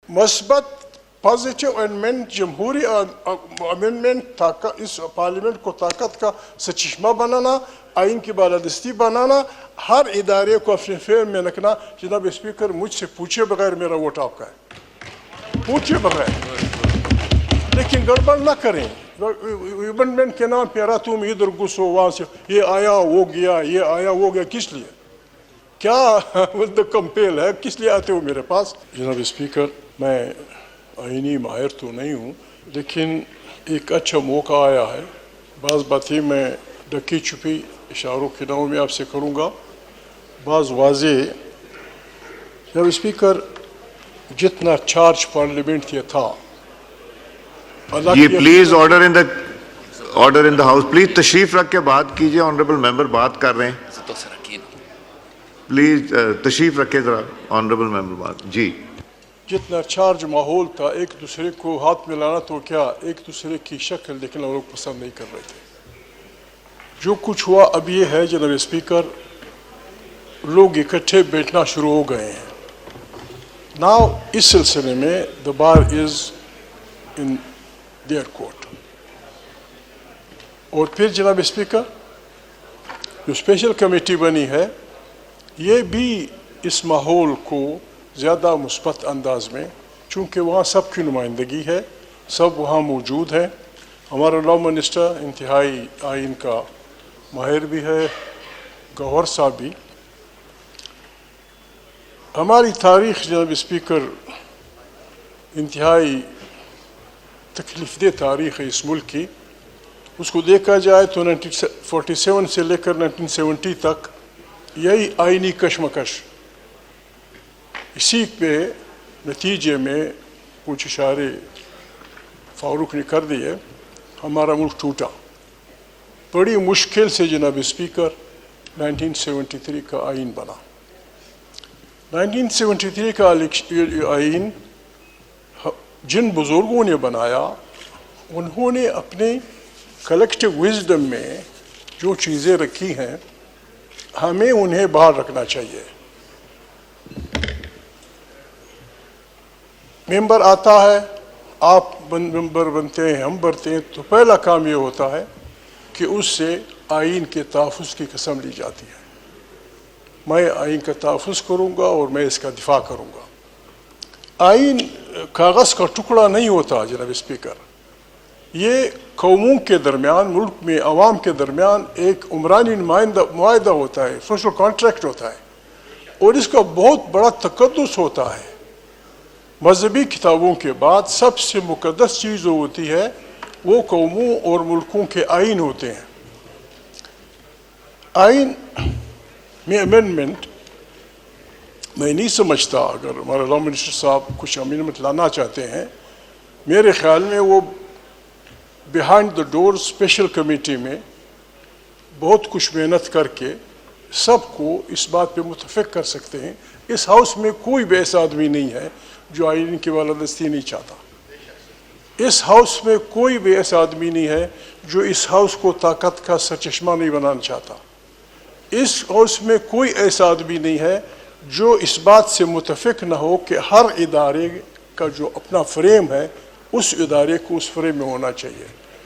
مثبت positive amendment جمہوری amendment اس parliament کو طاقت کا سچشمہ بنانا، آئین کی بالادستی بنانا، ہر ادارے کو اپنے فیم میں رکھنا. جناب اسپیکر مجھ سے پوچھے بغیر میرا ووٹ آپ کا ہے، پوچھے بغیر، لیکن گڑبڑ نہ کریں. امینڈمنٹ کے نام پہ تم ادھر گھسو وہاں سے، یہ آیا وہ گیا، یہ آیا وہ گیا، کس لیے؟ کیا کمپیل ہے؟ کس لیے آتے ہو میرے پاس؟ جناب اسپیکر میں آئینی ماہر تو نہیں ہوں، لیکن ایک اچھا موقع آیا ہے. بعض باتیں میں ڈکی چھپی اشاروں کے نام میں آپ سے کروں گا، بعض واضح. جناب اسپیکر جتنا چارج پارلیمنٹ یہ تھا، جی please order in the house. Please تشریف رکھ کے بات کیجئے. آنریبل ممبر بات کر رہے ہیں، پلیز تشریف رکھے ذرا. آنریبل ممبر بات. جی جتنا چارج ماحول تھا، ایک دوسرے کو ہاتھ ملانا تو کیا، ایک دوسرے کی شکل دیکھنا لوگ پسند نہیں کر رہے تھے. جو کچھ ہوا اب یہ ہے جناب اسپیکر، لوگ اکٹھے بیٹھنا شروع ہو گئے ہیں. ناؤ اس سلسلے میں the bar is in their court. اور پھر جناب اسپیکر جو اسپیشل کمیٹی بنی ہے، یہ بھی اس ماحول کو زیادہ مثبت انداز میں، چونکہ وہاں سب کی نمائندگی ہے، سب وہاں موجود ہیں. ہمارا لا منسٹر انتہائی آئین کا ماہر بھی ہے، گوہر صاحب بھی. ہماری تاریخ جناب اسپیکر انتہائی تکلیف دہ تاریخ ہے اس ملک کی. اس کو دیکھا جائے تو 1947 سے لے کر 1970 تک یہی آئینی کشمکش، اسی پہ نتیجے میں کچھ اشارے فاروق نے کر دیے، ہمارا ملک ٹوٹا. بڑی مشکل سے جناب اسپیکر 1973 کا آئین بنا. 1973 کا آئین جن بزرگوں نے بنایا، انہوں نے اپنے کلیکٹیو وزڈم میں جو چیزیں رکھی ہیں، ہمیں انہیں باہر رکھنا چاہیے. ممبر آتا ہے، آپ ممبر بنتے ہیں، ہم بنتے ہیں، تو پہلا کام یہ ہوتا ہے کہ اس سے آئین کے تحفظ کی قسم لی جاتی ہے. میں آئین کا تحفظ کروں گا اور میں اس کا دفاع کروں گا. آئین کاغذ کا ٹکڑا نہیں ہوتا جناب اسپیکر، یہ قوموں کے درمیان، ملک میں عوام کے درمیان ایک عمرانی معاہدہ ہوتا ہے، سوشل کانٹریکٹ ہوتا ہے، اور اس کا بہت بڑا تقدس ہوتا ہے. مذہبی کتابوں کے بعد سب سے مقدس چیز جو ہوتی ہے وہ قوموں اور ملکوں کے آئین ہوتے ہیں. آئین میں امینڈمنٹ میں نہیں سمجھتا، اگر ہمارے لا منسٹر صاحب کچھ امینڈمنٹ لانا چاہتے ہیں، میرے خیال میں وہ behind the door special committee میں بہت کچھ محنت کر کے سب کو اس بات پہ متفق کر سکتے ہیں. اس ہاؤس میں کوئی بھی ایسا آدمی نہیں ہے جو آئین کی بالادستی نہیں چاہتا. اس ہاؤس میں کوئی بھی ایسا آدمی نہیں ہے جو اس ہاؤس کو طاقت کا سرچشمہ نہیں بنانا چاہتا. اس ہاؤس میں کوئی ایسا آدمی نہیں ہے جو اس بات سے متفق نہ ہو کہ ہر ادارے کا جو اپنا فریم ہے، اس ادارے کو اس فریم میں ہونا چاہیے.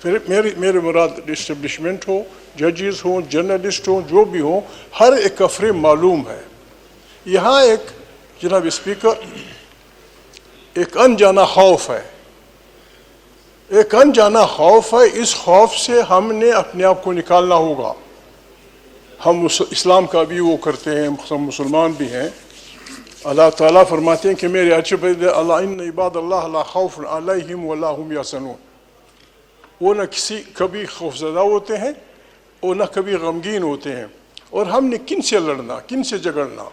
پھر میرے مراد اسٹیبلشمنٹ ہو، ججز ہوں، جرنلسٹ ہوں، جو بھی ہوں، ہر ایک کا فریم معلوم ہے. یہاں ایک جناب اسپیکر ایک انجانا خوف ہے، ایک انجانا خوف ہے. اس خوف سے ہم نے اپنے آپ کو نکالنا ہوگا. ہم اسلام کا بھی وہ کرتے ہیں، ہم مسلمان بھی ہیں. اللہ تعالیٰ فرماتے ہیں کہ میرے اچھے بندے اللہ ان عباد اللہ لا خوف علیہم ولا هم یحزنون. وہ نہ کبھی خوفزدہ ہوتے ہیں اور نہ کبھی غمگین ہوتے ہیں. اور ہم نے کن سے لڑنا، کن سے جھگڑنا؟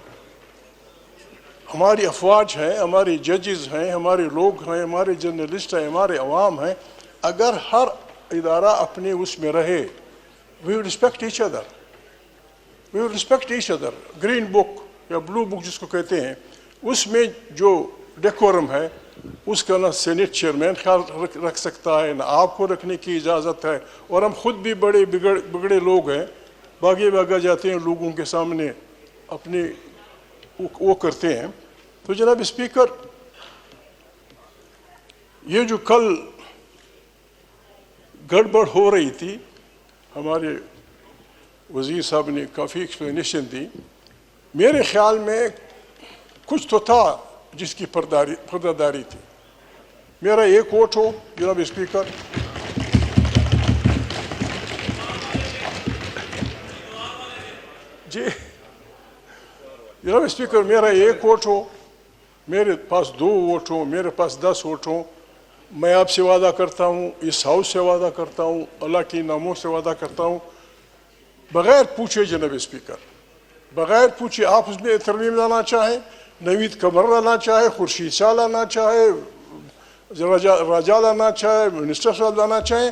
ہماری افواج ہیں، ہماری ججز ہیں، ہمارے لوگ ہیں، ہمارے جرنلسٹ ہیں، ہمارے عوام ہیں. اگر ہر ادارہ اپنے اس میں رہے، we will respect each other. We will respect each other. Green book یا بلو بک جس کو کہتے ہیں، اس میں جو ڈیکورم ہے اس کا نہ سینٹ چیئرمین خیال رکھ سکتا ہے، نہ آپ کو رکھنے کی اجازت ہے. اور ہم خود بھی بڑے بگڑے لوگ ہیں، بھاگا جاتے ہیں لوگوں کے سامنے، اپنے وہ کرتے ہیں. تو جناب اسپیکر یہ جو کل گڑبڑ ہو رہی تھی ہمارے وزیر صاحب نے کافی ایکسپلینیشن دی. میرے خیال میں کچھ تو تھا جس کی پردہ داری تھی. میرا ایک ووٹ ہو جناب اسپیکر, جی جناب اسپیکر, میرا ایک ووٹ ہو, میرے پاس 2 ووٹ ہوں, میرے پاس 10 ووٹ ہوں, میں آپ سے وعدہ کرتا ہوں, اس ہاؤس سے وعدہ کرتا ہوں, اللہ کی ناموں سے وعدہ کرتا ہوں, بغیر پوچھے جناب اسپیکر, بغیر پوچھے آپ اس میں ترمیم لانا چاہیں, نوید قمر لانا چاہے, خورشید شاہ لانا چاہے, راجا لانا چاہے, منسٹر صاحب لانا چاہیں,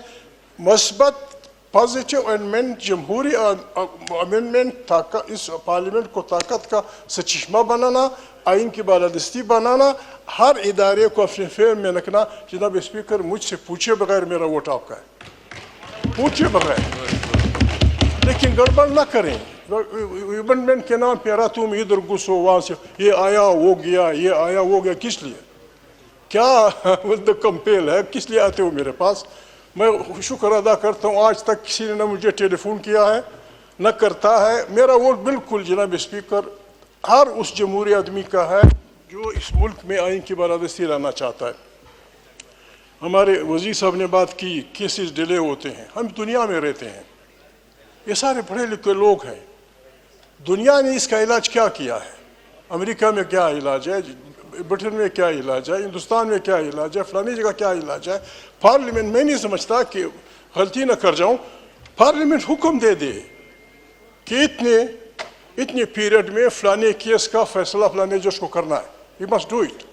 مثبت پازیٹیو امینڈمنٹ, جمہوری امینڈمنٹ, اس پارلیمنٹ کو طاقت کا سچشمہ بنانا, آئین کی بالادستی بنانا, ہر ادارے کو اپنے فیور میں رکھنا. جناب اسپیکر, مجھ سے پوچھے بغیر میرا ووٹ آپ کا ہے, پوچھے بغیر, لیکن گڑبڑ نہ کریں. امینڈمنٹ کے نام پہ تم ادھر گھسو, وہاں سے یہ آیا وہ گیا, یہ آیا وہ گیا, کس لیے, کیا کمپیل ہے, کس لیے آتے ہو میرے پاس؟ میں شکر ادا کرتا ہوں آج تک کسی نے نہ مجھے ٹیلی فون کیا ہے نہ کرتا ہے. میرا ووٹ بالکل جناب اسپیکر ہر اس جمہوری آدمی کا ہے جو اس ملک میں آئین کی بالادستی لانا چاہتا ہے. ہمارے وزیر صاحب نے بات کی کیسز ڈیلے ہوتے ہیں, ہم دنیا میں رہتے ہیں, یہ سارے پڑھے لکھے لوگ ہیں, دنیا نے اس کا علاج کیا کیا ہے, امریکہ میں کیا علاج ہے, برطن میں کیا علاج ہے, ہندوستان میں کیا علاج ہے, فلانی جگہ کیا علاج ہے. پارلیمنٹ, میں نہیں سمجھتا کہ غلطی نہ کر جاؤں, پارلیمنٹ حکم دے دے کہ اتنے پیریڈ میں فلانے کیس کا فیصلہ فلانے جج کو کرنا ہے, وی مسٹ ڈو اٹ.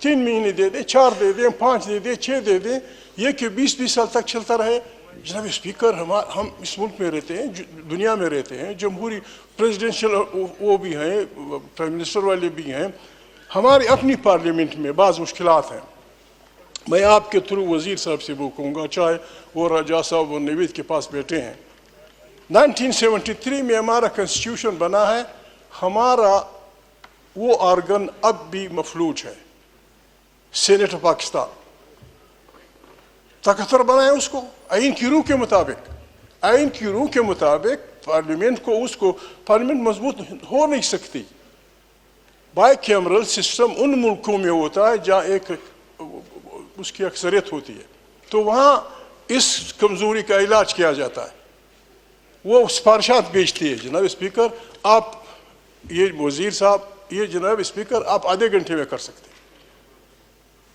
3 مہینے دے دیں, 4 دے دیں, 5 دے دیں, 6 دے دیں, یہ کہ 20 سال تک چلتا رہے. جناب اسپیکر, ہم اس ملک میں رہتے ہیں, دنیا میں رہتے ہیں, جمہوری پریزیڈنشل وہ بھی ہیں, پرائم منسٹر والے بھی ہیں, ہماری اپنی پارلیمنٹ میں بعض مشکلات ہیں. میں آپ کے تھرو وزیر صاحب سے وہ کہوں گا, چاہے وہ راجا صاحب اور نوید کے پاس بیٹھے ہیں, 1973 میں ہمارا کنسٹیٹیوشن بنا ہے, ہمارا وہ آرگن اب بھی مفلوج ہے, سینٹ آف پاکستان. طاقتور بنائیں اس کو آئین کی روح کے مطابق, آئین کی روح کے مطابق پارلیمنٹ کو, اس کو پارلیمنٹ مضبوط ہو نہیں سکتی. بائی کیمرل سسٹم ان ملکوں میں ہوتا ہے جہاں ایک اس کی اکثریت ہوتی ہے, تو وہاں اس کمزوری کا علاج کیا جاتا ہے, وہ سفارشات بھیجتی ہے. جناب اسپیکر, آپ یہ وزیر صاحب, یہ جناب اسپیکر آپ آدھے گھنٹے میں کر سکتے ہیں.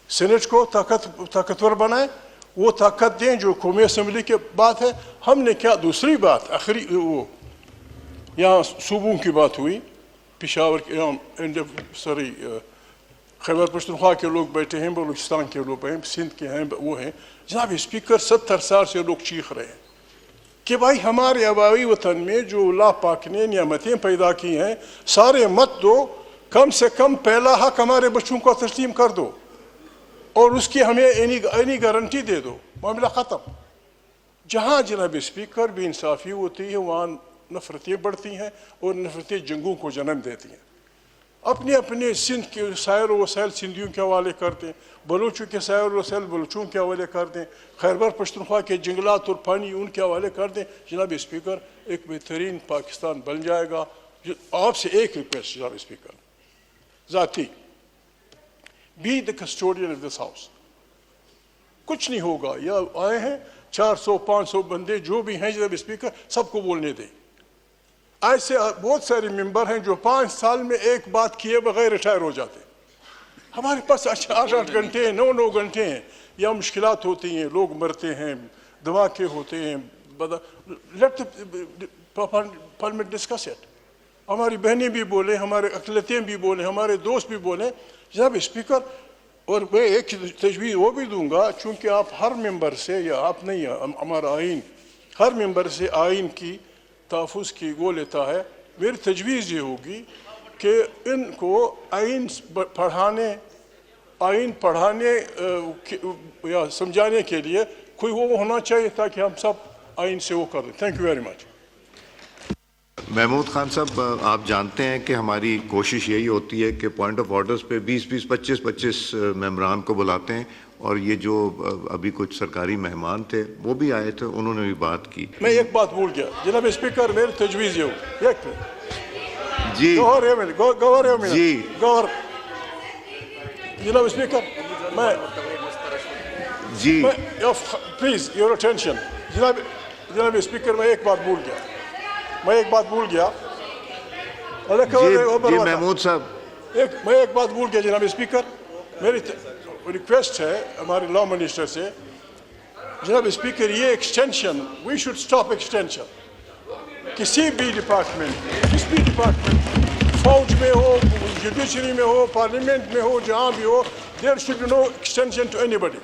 سینٹ کو طاقتور بنائیں, وہ طاقت دیں جو قومی اسمبلی کے بات ہے. ہم نے کیا دوسری بات آخری, وہ یہاں صوبوں کی بات ہوئی, پشاور کے یہاں خیبر پختونخوا کے لوگ بیٹھے ہیں, بلوچستان کے لوگ ہیں, سندھ کے ہیں, وہ ہیں. جناب اسپیکر, 70 سال سے لوگ چیخ رہے ہیں کہ بھائی ہمارے آبائی وطن میں جو اللہ پاک نے نعمتیں پیدا کی ہیں سارے مت دو, کم سے کم پہلا حق ہمارے بچوں کو تسلیم کر دو اور اس کی ہمیں اینی گارنٹی دے دو, معاملہ ختم. جہاں جناب اسپیکر بے انصافی ہوتی ہے وہاں نفرتیں بڑھتی ہیں اور نفرتیں جنگوں کو جنم دیتی ہیں. اپنے سندھ کے سائر و وسائل سندھیوں کے حوالے کر دیں, بلوچوں کے سائر و وسائل بلوچوں کے حوالے کر دیں, خیبر پختونخوا کے جنگلات اور پانی ان کے حوالے کر دیں. جناب اسپیکر, ایک بہترین پاکستان بن جائے گا. آپ سے ایک ریکویسٹ جناب اسپیکر, ذاتی, be the custodian of this house. کچھ نہیں ہوگا, یا آئے ہیں 400-500 بندے جو بھی ہیں جناب اسپیکر, سب کو بولنے دیں. ایسے بہت سارے ممبر ہیں جو 5 سال میں ایک بات کیے بغیر ریٹائر ہو جاتے ہیں. ہمارے پاس 8 گھنٹے ہیں, 9 گھنٹے ہیں, یا مشکلات ہوتی ہیں, لوگ مرتے ہیں, دھماکے ہوتے ہیں. Let parliament discuss it. ہماری بہنیں بھی بولیں, ہمارے اقلیتیں بھی بولیں, ہمارے دوست بھی بولیں. جناب اسپیکر, اور میں ایک تجویز وہ بھی دوں گا, چونکہ آپ ہر ممبر سے, یا آپ نہیں, ہمارا آئین ہر ممبر سے آئین کی تحفظ کی وہ لیتا ہے. میری تجویز یہ ہوگی کہ ان کو آئین پڑھانے یا سمجھانے کے لیے کوئی وہ ہونا چاہیے تاکہ ہم سب آئین سے وہ کر دیں. Thank you very much. Mahmood Khan صاحب آپ جانتے ہیں کہ ہماری کوشش یہی ہوتی ہے کہ پوائنٹ آف آرڈرز پہ 20-20 25-25 ممبران کو بلاتے ہیں، اور یہ جو ابھی کچھ سرکاری مہمان تھے وہ بھی آئے تھے، انہوں نے بھی بات کی. میں ایک بات بھول گیا جناب اسپیکر، میری تجویز یہ ہو ایک منٹ جی جی گور جناب اسپیکر میں جی پلیز یور اٹینشن جناب اسپیکر، میں ایک بات بھول گیا جی محمود صاحب، میں ایک بات بھول گیا جناب اسپیکر، میری ریکویسٹ ہے ہمارے لا منسٹر سے. جناب اسپیکر یہ extension we should stop extension کسی بھی ڈپارٹمنٹ فوج میں ہو، جوڈیشری میں ہو، پارلیمنٹ میں ہو، جہاں بھی ہو، there should be no extension to any body.